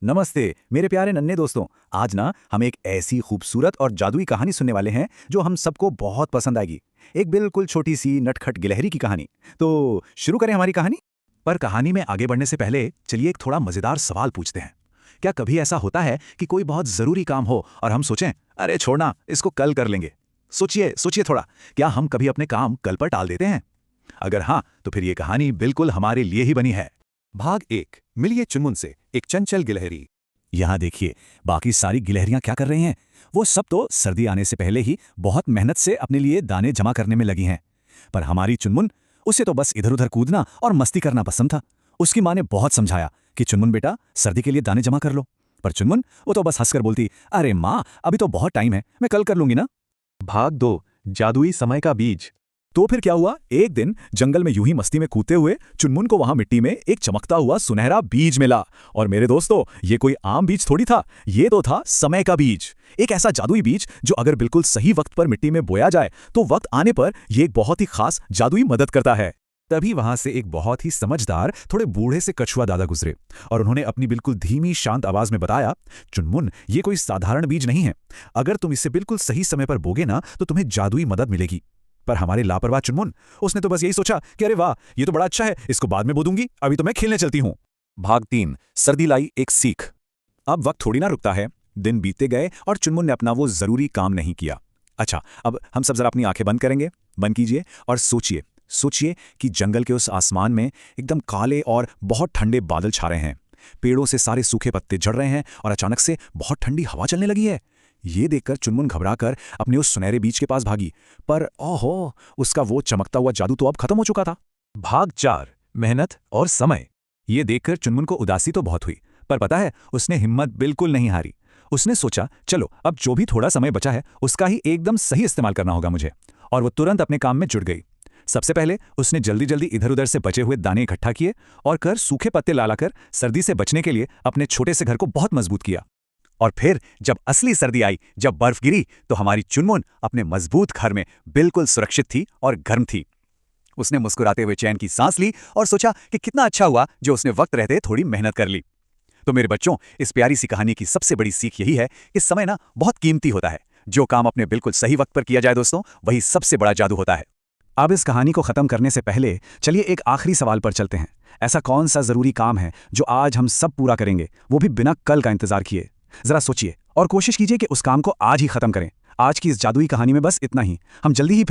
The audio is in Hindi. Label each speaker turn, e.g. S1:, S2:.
S1: नमस्ते मेरे प्यारे नन्हे दोस्तों। आज ना हम एक ऐसी खूबसूरत और जादुई कहानी सुनने वाले हैं जो हम सबको बहुत पसंद आएगी। एक बिल्कुल छोटी सी नटखट गिलहरी की कहानी। तो शुरू करें हमारी कहानी। पर कहानी में आगे बढ़ने से पहले चलिए एक थोड़ा मजेदार सवाल पूछते हैं। क्या कभी ऐसा होता है कि कोई बहुत जरूरी काम हो और हम सोचें, अरे छोड़ना, इसको कल कर लेंगे। सोचिए सोचिए थोड़ा, क्या हम कभी अपने काम कल पर टाल देते हैं? अगर हाँ, तो फिर ये कहानी बिल्कुल हमारे लिए ही बनी है।
S2: भाग 1। मिलिए चुनमुन से, एक चंचल गिलहरी।
S1: यहाँ देखिए, बाकी सारी गिलहरियां क्या कर रही हैं? वो सब तो सर्दी आने से पहले ही बहुत मेहनत से अपने लिए दाने जमा करने में लगी हैं। पर हमारी चुनमुन, उसे तो बस इधर उधर कूदना और मस्ती करना पसंद था। उसकी माँ ने बहुत समझाया कि चुनमुन बेटा, सर्दी के लिए दाने जमा कर लो। पर चुनमुन, वो तो बस हंसकर बोलती, अरे माँ, अभी तो बहुत टाइम है, मैं कल कर लूंगी ना।
S2: भाग 2। जादुई समय का बीज।
S1: तो फिर क्या हुआ? एक दिन जंगल में यूं ही मस्ती में कूदते हुए चुनमुन को वहां मिट्टी में एक चमकता हुआ सुनहरा बीज मिला। और मेरे दोस्तों, ये कोई आम बीज थोड़ी था, ये तो था समय का बीज। एक ऐसा जादुई बीज जो अगर बिल्कुल सही वक्त पर मिट्टी में बोया जाए तो वक्त आने पर यह एक बहुत ही खास जादुई मदद करता है। तभी वहां से एक बहुत ही समझदार, थोड़े बूढ़े से कछुआ दादा गुजरे और उन्होंने अपनी बिल्कुल धीमी शांत आवाज में बताया, चुनमुन, ये कोई साधारण बीज नहीं है। अगर तुम इसे बिल्कुल सही समय पर बोगे ना तो तुम्हें जादुई मदद मिलेगी। पर हमारे लापरवाह चुनमुन, उसने तो बस यही सोचा कि अरे वाह, ये तो बड़ा अच्छा है, इसको बाद में बो दूंगी, अभी तो मैं खेलने चलती हूँ।
S2: भाग 3। सर्दी लाई एक सीख।
S1: अब वक्त थोड़ी ना रुकता है। दिन बीतते गए और चुनमुन ने अपना वो जरूरी काम नहीं किया। अच्छा, अब हम सब जरा अपनी आंखें बंद करेंगे। बंद कीजिए और सोचिए सोचिए कि जंगल के उस आसमान में एकदम काले और बहुत ठंडे बादल छा रहे हैं। पेड़ों से सारे सूखे पत्ते झड़ रहे हैं और अचानक से बहुत ठंडी हवा चलने लगी है। ये देखकर चुनमुन घबराकर अपने उस सुनहरे बीज के पास भागी। पर ओहो, उसका वो चमकता हुआ जादू तो अब खत्म हो चुका था।
S2: भाग 4। मेहनत और समय।
S1: ये देखकर चुनमुन को उदासी तो बहुत हुई, पर पता है, उसने हिम्मत बिल्कुल नहीं हारी। उसने सोचा, चलो अब जो भी थोड़ा समय बचा है उसका ही एकदम सही इस्तेमाल करना होगा मुझे। और वो तुरंत अपने काम में जुट गई। सबसे पहले उसने जल्दी जल्दी इधर उधर से बचे हुए दाने इकट्ठा किए और कर सूखे पत्ते लाकर सर्दी से बचने के लिए अपने छोटे से घर को बहुत मजबूत किया। और फिर जब असली सर्दी आई, जब बर्फ गिरी, तो हमारी चुनमुन अपने मजबूत घर में बिल्कुल सुरक्षित थी और गर्म थी। उसने मुस्कुराते हुए चैन की सांस ली और सोचा कि कितना अच्छा हुआ जो उसने वक्त रहते थोड़ी मेहनत कर ली। तो मेरे बच्चों, इस प्यारी सी कहानी की सबसे बड़ी सीख यही है कि समय ना बहुत कीमती होता है। जो काम अपने बिल्कुल सही वक्त पर किया जाए दोस्तों, वही सबसे बड़ा जादू होता है। अब इस कहानी को खत्म करने से पहले चलिए एक आखिरी सवाल पर चलते हैं। ऐसा कौन सा जरूरी काम है जो आज हम सब पूरा करेंगे, वो भी बिना कल का इंतजार किए? जरा सोचिए और कोशिश कीजिए कि उस काम को आज ही खत्म करें। आज की इस जादुई कहानी में बस इतना ही। हम जल्दी ही